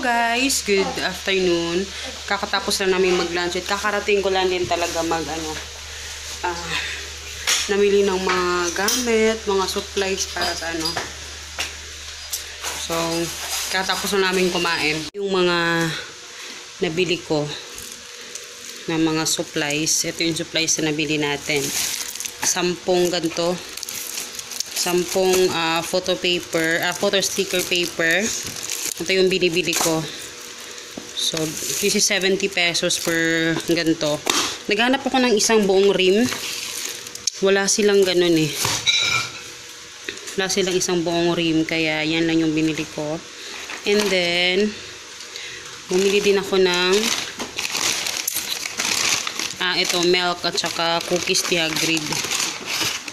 guys, good afternoon. Kakatapos lang namin mag-lunch at kakarating ko lang din talaga namili ng mga gamit, mga supplies para sa So, kakatapos lang namin kumain. Yung mga nabili ko na mga supplies, ito yung supplies na nabili natin. 10 ganito. 10 photo sticker paper. Ito yung binibili ko. So, this is 70 pesos per ganito. Naghanap ako ng isang buong rim. Wala silang ganun eh. Wala silang isang buong rim. Kaya, yan lang yung binili ko. And then, bumili din ako ng ito, milk at saka cookies ni Hagrid.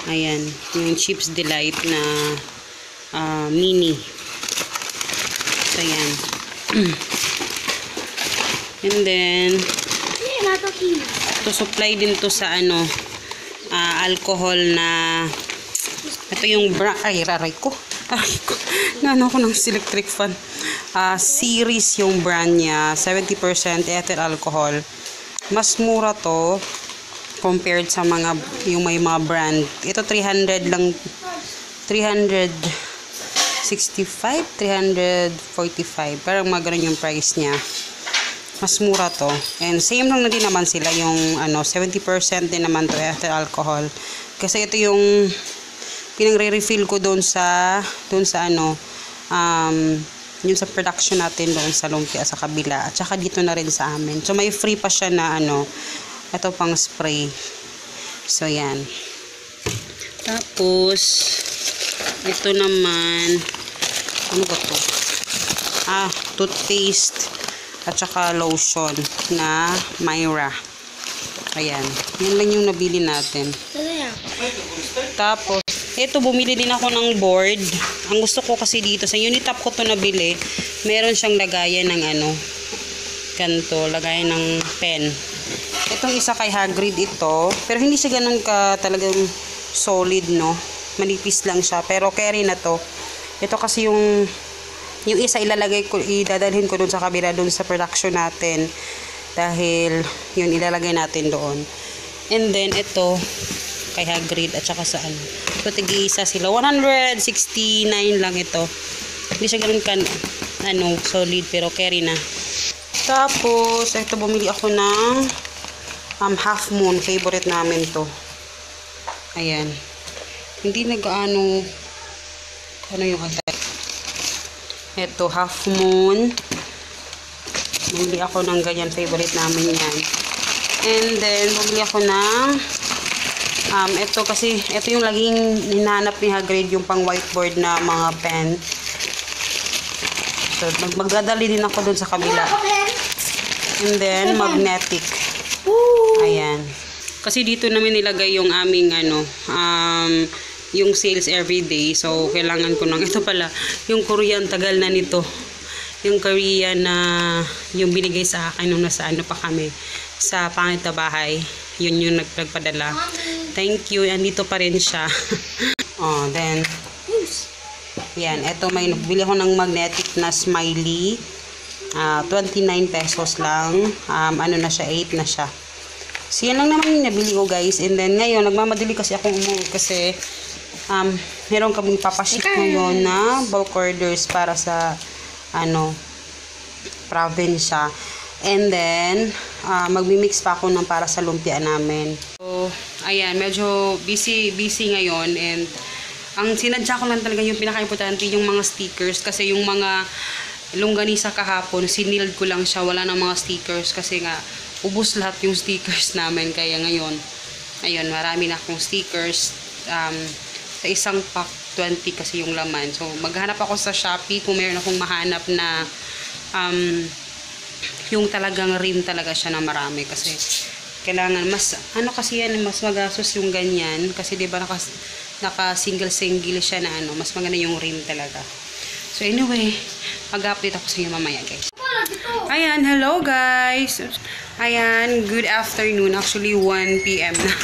Ayan. Yung Chips Delight na mini. So, ayan. And then, to supply din to sa alcohol na ito yung raray ko. Nano ko ng electric fan. Series yung brand niya. 70% ethyl alcohol. Mas mura to compared sa yung may mga brand. Ito 300 lang. 365, 345. Parang maganon yung price niya. Mas mura to. And same lang na din naman sila yung 70% din naman to ethyl alcohol. Kasi ito yung pinang-refill ko doon sa yung sa production natin doon sa lumpia sa kabila. At saka dito na rin sa amin. So may free pa siya na ito pang spray. So yan. Tapos ito naman, ano ba to? Toothpaste at saka lotion na Myra. Ayan. Yan lang yung nabili natin. Tapos, ito, bumili din ako ng board. Ang gusto ko kasi dito, sa Unitap ko to nabili, meron siyang lagayan ng ganito, lagayan ng pen. Itong isa kay Hagrid ito, pero hindi siya ganun ka talagang solid, no? Manipis lang siya, pero carry na to. Ito kasi yung isa idadalhin ko dun sa kabila, dun sa production natin, dahil yun ilalagay natin doon. And then ito kay Hagrid at saka sa ito tig-isa sila, 169 lang ito. Hindi siya ganun solid, pero carry na. Tapos ito, bumili ako ng Half Moon, favorite namin to. Ayan. Hindi nag-ano yung atay. Ito, Half Moon. Bumili ako ng ganyan. Favorite namin yan. And then, bumili ako ng ito kasi, ito yung laging hinahanap ni Hagrid, yung pang whiteboard na mga pen. So, magdadali din ako dun sa kabila. And then, magnetic. Ayan. Kasi dito namin nilagay yung aming yung sales everyday. So, kailangan ko ito pala, yung Korean, tagal na nito. Yung Korean na yung binigay sa akin nung nasa pa kami. Sa pangit na bahay. Yun yung nagpadala. Thank you. Andito pa rin siya. Then, yan. Ito, may nabili ako ng magnetic na smiley. 29 pesos lang. Na siya, 8 na siya. So, yan lang naman yung nabili ko, guys. And then, ngayon, nagmamadali kasi akong umuwi kasi meron kaming papaship ngayon na bulk orders para sa probinsya. And then, magmi-mix pa ako ng para sa lumpia namin. So, ayan, medyo busy ngayon. And, ang sinadya ko lang talaga yung pinaka-importante, yung mga stickers. Kasi yung mga longganisa kahapon, siniled ko lang siya. Wala ng mga stickers kasi nga, ubos lahat yung stickers namin. Kaya ngayon, ayun, marami na akong stickers. Sa isang pack, 20 kasi yung laman. So, maghanap ako sa Shopee kung meron akong mahanap na yung talagang rim talaga siya na marami. Kasi, kailangan, mas magastos yung ganyan. Kasi, diba, naka single siya na mas maganda yung rim talaga. So, anyway, mag-update ako sa inyo mamaya, guys. Ayan, hello, guys. Ayan, good afternoon. Actually, 1 PM na.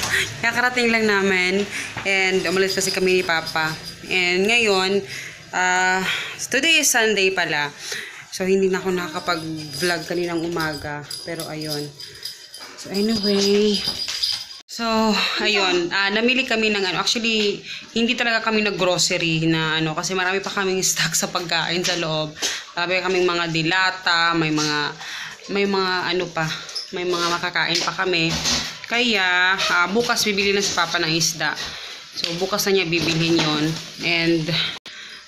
Kakarating lang namin. And umalis kasi kami ni Papa. And ngayon, today is Sunday pala. So, So, hindi na ako nakakapag-vlog kaninang umaga. Pero, ayun. So, anyway. So, ayun. Namili kami ng ano. Actually, hindi talaga kami nag-grocery na ano. Kasi marami pa kaming stock sa pagkain sa loob. Marami kaming mga dilata. May mga ano pa. May mga makakain pa kami. Kaya, bukas bibili na si Papa ng isda. So, bukas na niya bibilhin yon. And,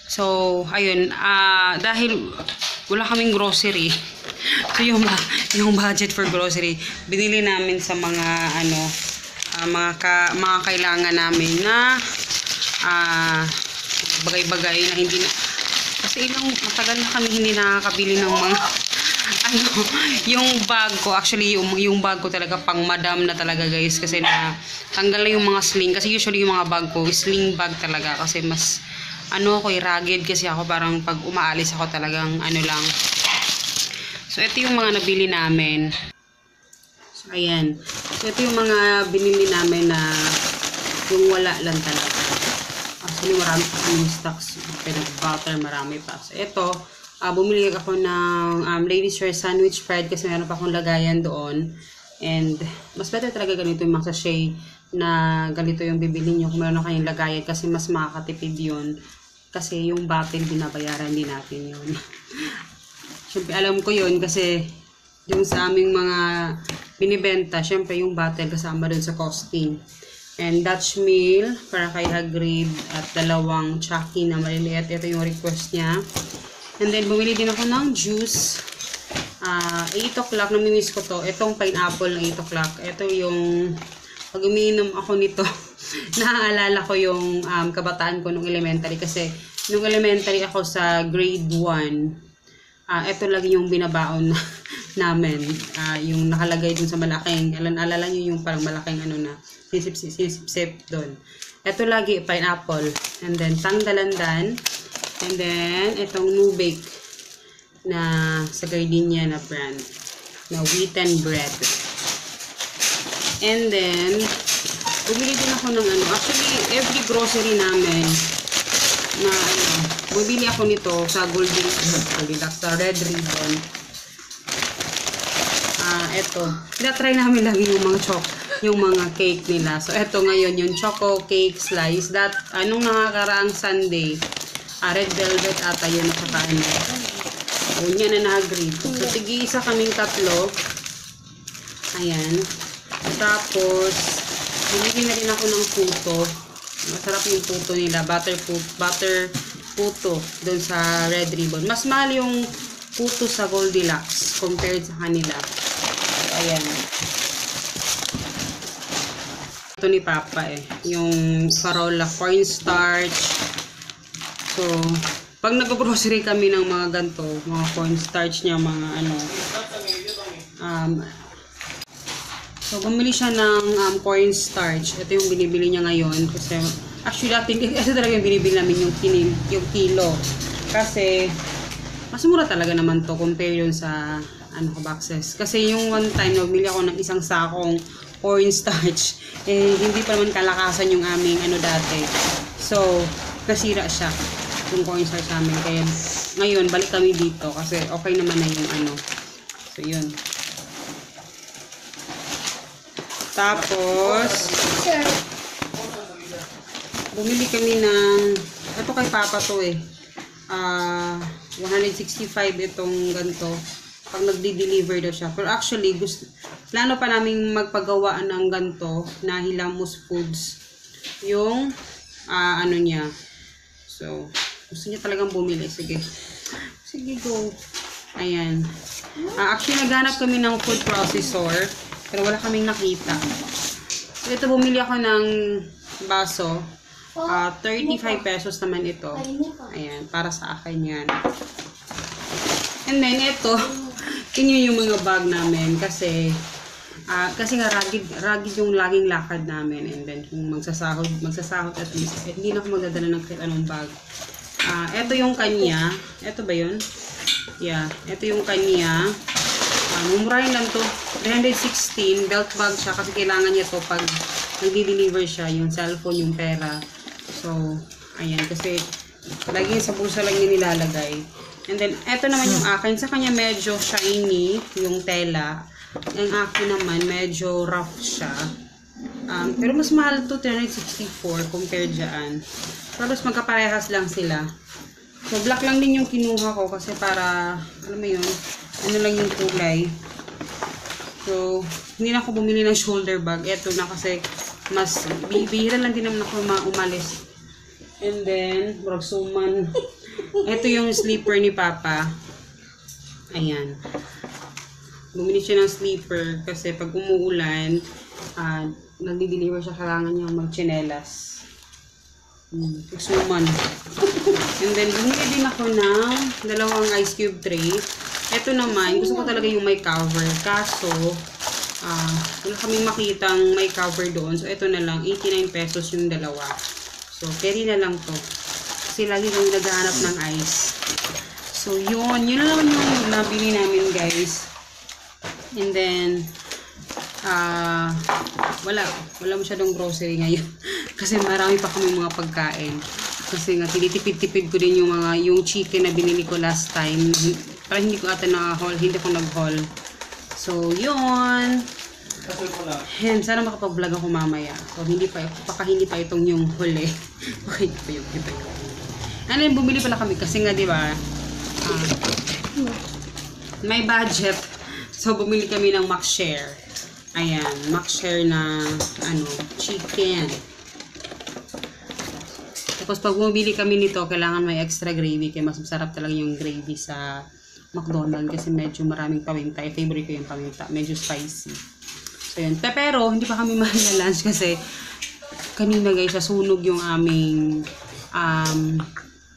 so, ayun. Dahil wala kaming grocery. So, yung budget for grocery, binili namin sa mga, ano, mga kailangan namin na, bagay-bagay na hindi na, kasi matagal na kami hindi nakakabili ng mga, ano, yung bag ko, actually, yung bag ko talaga pang madam na talaga, guys, kasi na, tanggal na yung mga sling, kasi usually yung mga bag ko, sling bag talaga, kasi mas, ano ako, rugged kasi ako, parang pag umaalis ako talagang ano lang. So, ito yung mga nabili namin. So, ayan. So, ito yung mga binili namin na yung wala lang talaga. Actually, marami pa kami stocks. Pinag-butter, marami pa. So, ito, bumili ako ng ladies' share sandwich bread kasi meron pa akong lagayan doon. And, mas better talaga ganito yung mga sachet na ganito yung bibili nyo kung meron kayong lagayan kasi mas makakatipid yun. Kasi yung bottle, binabayaran din natin yun. Siyempre, alam ko yun kasi yung sa aming mga binibenta, siyempre yung bottle kasama dun sa costing. And Dutch meal para kay Hagrid at 2 Chucky na maliliit. Ito yung request niya. And then, bumili din ako ng juice. 8 o'clock, namimiss ko to. Itong pineapple na 8 o'clock. Ito yung, pag umiinom ako nito, naaalala ko yung kabataan ko nung elementary. Kasi, nung elementary ako sa grade 1, ito lagi yung binabaon namin. Yung nakalagay dun sa malaking, alala nyo yung parang malaking ano na, sisip-sip doon. Ito lagi, pineapple. And then, tangdalandan. And then, itong Nubake na sa Gardenia na brand. Na wheaten bread. And then, bumili din ako ng ano. Actually, every grocery namin na ano, bumili ako nito sa Goldilocks, sa Red Ribbon. Ito. Tinatry namin lagi yung mga cake nila. So, ito ngayon, yung choco cake slice. Anong nakakaraang Sunday, red velvet ata yun na kakain mo. O, niya na na-agree. So, tig-isa kaming 3. Ayan. Tapos, bumili na rin ako ng puto. Masarap yung puto nila. Butter puto doon sa Red Ribbon. Mas mahal yung puto sa Goldilocks compared sa kanila. Ayan. Ito ni Papa yung Parola cornstarch. So, pag nag-grocery kami ng mga ganito, mga cornstarch niya, mga ano. So, bumili siya ng cornstarch. Ito yung binibili niya ngayon. Kasi, actually, ito talaga yung binibili namin yung kilo. Kasi, mas mura talaga naman to compare yun sa boxes. Kasi yung one time, nagbili ako ng isang sakong cornstarch. Hindi pa naman kalakasan yung aming dati. So, nasira siya yung cornstarch namin. Kaya, ngayon, balik kami dito. Kasi, okay naman na yung So, yun. Tapos, bumili kami ng, ito kay Papa to 165 itong ganito. Pag nagdi-deliver daw siya. Pero actually, plano pa namin magpagawa ng ganito na Hilamos Foods. Yung, niya. So, gusto niya talagang bumili. Sige. Sige, go. Ayan. Actually, naghanap kami ng food processor. Pero wala kaming nakita. So, ito, bumili ako ng baso. 35 pesos naman ito. Ayan, para sa akin yan. And then, ito, yun yung mga bag namin. Kasi nga rugged yung laging lakad namin. And then, kung magsasahod at least, hindi na ako magdadala ng kahit anong bag. Ito yung kanya. Ito ba yun? Yeah, ito yung kanya. Mumurahin lang to. 316, belt bag siya kasi kailangan niya to pag nagdi-deliver siya, yung cellphone, yung pera. So, ayan, kasi lagi sa bulsa lang niya nilalagay. And then, eto naman yung akin. Sa kanya medyo shiny yung tela. Ang akin naman, medyo rough siya. Pero mas mahal to, 364 compared dyan. Pero magkaparehas lang sila. So, black lang din yung kinuha ko kasi para, alam mo yun, ano lang yung kulay. So, hindi na ako bumili ng shoulder bag. Eto na kasi mas bihira lang din naman ako umalis. And then, bragsuman. Ito yung sleeper ni Papa. Ayan. Bumili siya ng sleeper kasi pag umuulan, nagdi-deliver siya, kailangan niya mag-chinelas. Bragsuman. And then, bumili din ako ng dalawang ice cube tray. Ito naman, gusto ko talaga yung may cover. Kaso, wala kaming makitang may cover doon. So, ito na lang, 89 pesos yung dalawa. So, carry na lang to. Kasi lagi kami naghahanap ng ice. So, yun. Yun na lang yung nabili namin, guys. And then, wala masyadong grocery ngayon. Kasi marami pa kami mga pagkain. Kasi nga, tinitipid-tipid ko din yung chicken na binili ko last time. Para hindi ko ata na-haul, hindi ko nag-haul. So, yun. And sana makapag-vlog ako mamaya. So, baka hindi pa itong yung huli. Okay, ito yung. Ano yung bumili pala kami kasi nga, di ba? May budget. So, bumili kami ng McShare. Ayan, McShare na, chicken. Tapos, pag bumili kami nito, kailangan may extra gravy. Kaya mas masarap talaga yung gravy sa McDonald's kasi medyo maraming paminta. Favorite ko yung paminta. Medyo spicy. So, yun. Pero, hindi pa kami mahal na lunch kasi kanina guys, nasunog yung aming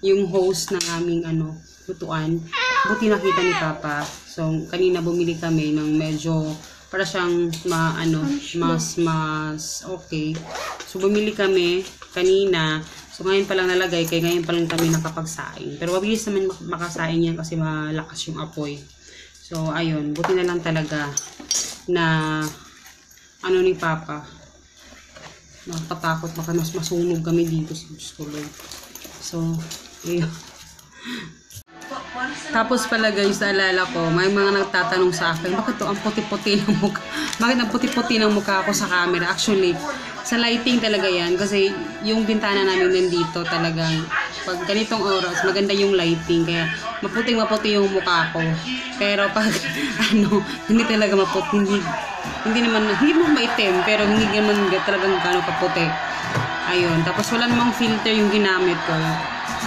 yung host ng aming lutuan. Buti nakita ni Papa. So, kanina bumili kami ng medyo para siyang mas okay. So, bumili kami kanina. So, ngayon pa lang nalagay, kaya ngayon pa lang kami nakapagsaing. Pero mabilis naman makasaing yan kasi malakas yung apoy. So, ayun. Buti na lang talaga na ni Papa. Nakatakot. Baka mas masunog kami dito sa school. So, ayun. Tapos pala guys, naalala ko, may mga nagtatanong sa akin, bakit to ang puti-puti ng mukha? Bakit ang puti-puti ng mukha ako sa camera? Actually, sa lighting talaga yan. Kasi yung bintana namin nandito talagang, pag ganitong oras, maganda yung lighting. Kaya maputing-maputi yung mukha ko. Pero pag, hindi talaga maputi. Hindi naman maitim, pero hindi naman talagang gano'ng kaputi. Ayun. Tapos wala namang filter yung ginamit ko.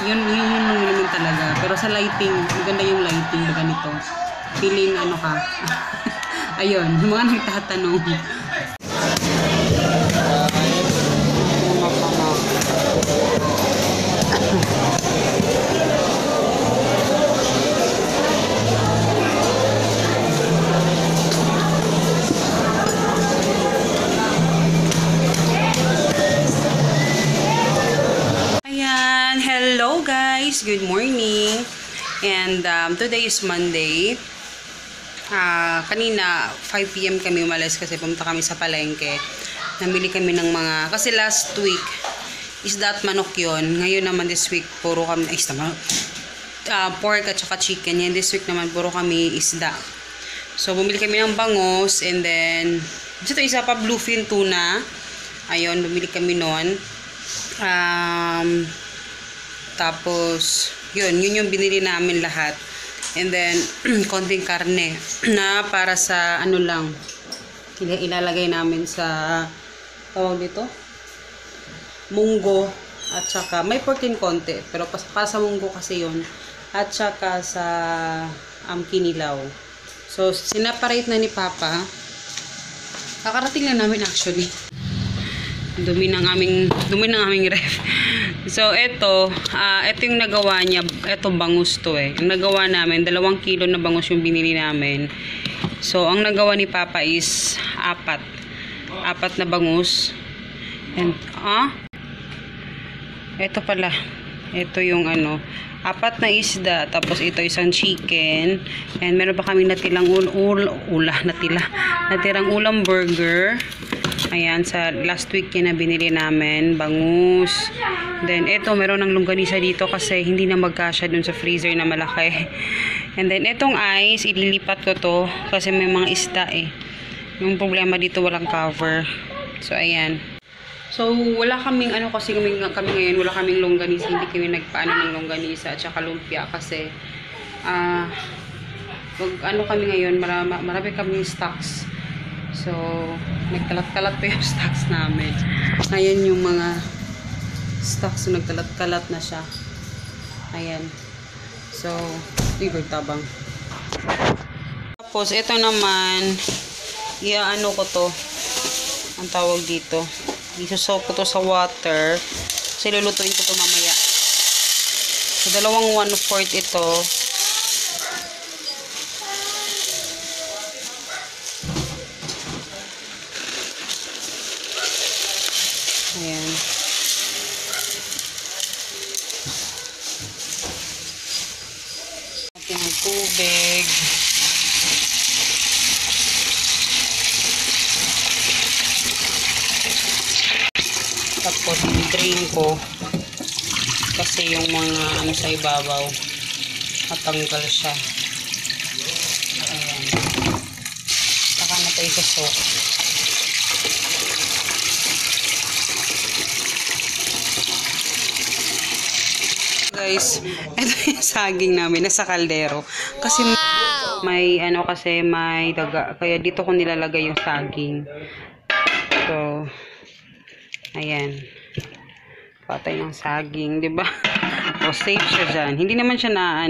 Yun naman talaga. Pero sa lighting, maganda yung lighting na ganito. Feeling ka. Ayun, yung mga nagtatanong. Hello guys, good morning. And today is Monday. Kanina 5 PM kami umalis kasi pumunta kami sa palengke. Namili kami ng mga, kasi last week isda at manok yun. Ngayon naman this week puro kami pork at saka chicken. Yan this week naman puro kami isda. So bumili kami ng bangus, and then dito isa pa bluefin tuna. Ayun, bumili kami noon. Tapos, yun yung binili namin lahat. And then, konting karne na para sa lang, ilalagay namin sa, tawag dito, munggo. At saka, may pork konti, pero para sa munggo kasi yun. At saka sa kinilaw. So, sinaparate na ni Papa. Kakarating lang namin actually. Dumi ng aming ref. So, ito yung nagawa niya. Ito, bangus to eh. Ang nagawa namin, 2 kilo na bangus yung binili namin. So, ang nagawa ni Papa is 4 na bangus. And, ito pala. Ito yung 4 na isda. Tapos, ito isang chicken. And, meron pa kami natirang natirang ulam burger. Ayan, sa last week yan na binili namin. Bangus. Then, eto, meron ng longganisa dito kasi hindi na magkasya dun sa freezer na malaki. And then, etong ice, ililipat ko to kasi may mga isda eh. Yung problema dito, walang cover. So, ayan. So, wala kaming, kasi kami ngayon, wala kaming longganisa. Hindi kami nagpaano ng longganisa at saka lumpia kasi, kami ngayon, marami kaming stocks. So, nagkalat-kalat pa yung stocks namin. Ayan yung mga stocks, so nagkalat-kalat na siya. Ayan. So, tabang. Tapos, ito naman, iaano ko to. Ang tawag dito. Isusok ko to sa water. Kasi lulutuin ko to mamaya. So, 1/4 ito. Ayan. Ating ang tubig. Tapos, i-drain ko. Kasi yung mga sa ibabaw, matanggal siya. Ayan. Saka na ito isasok. Guys, ito yung saging namin nasa kaldero kasi may daga, kaya dito ko nilalagay yung saging. So ayan, patay ng saging, 'di ba? O safe siya diyan, hindi naman siya na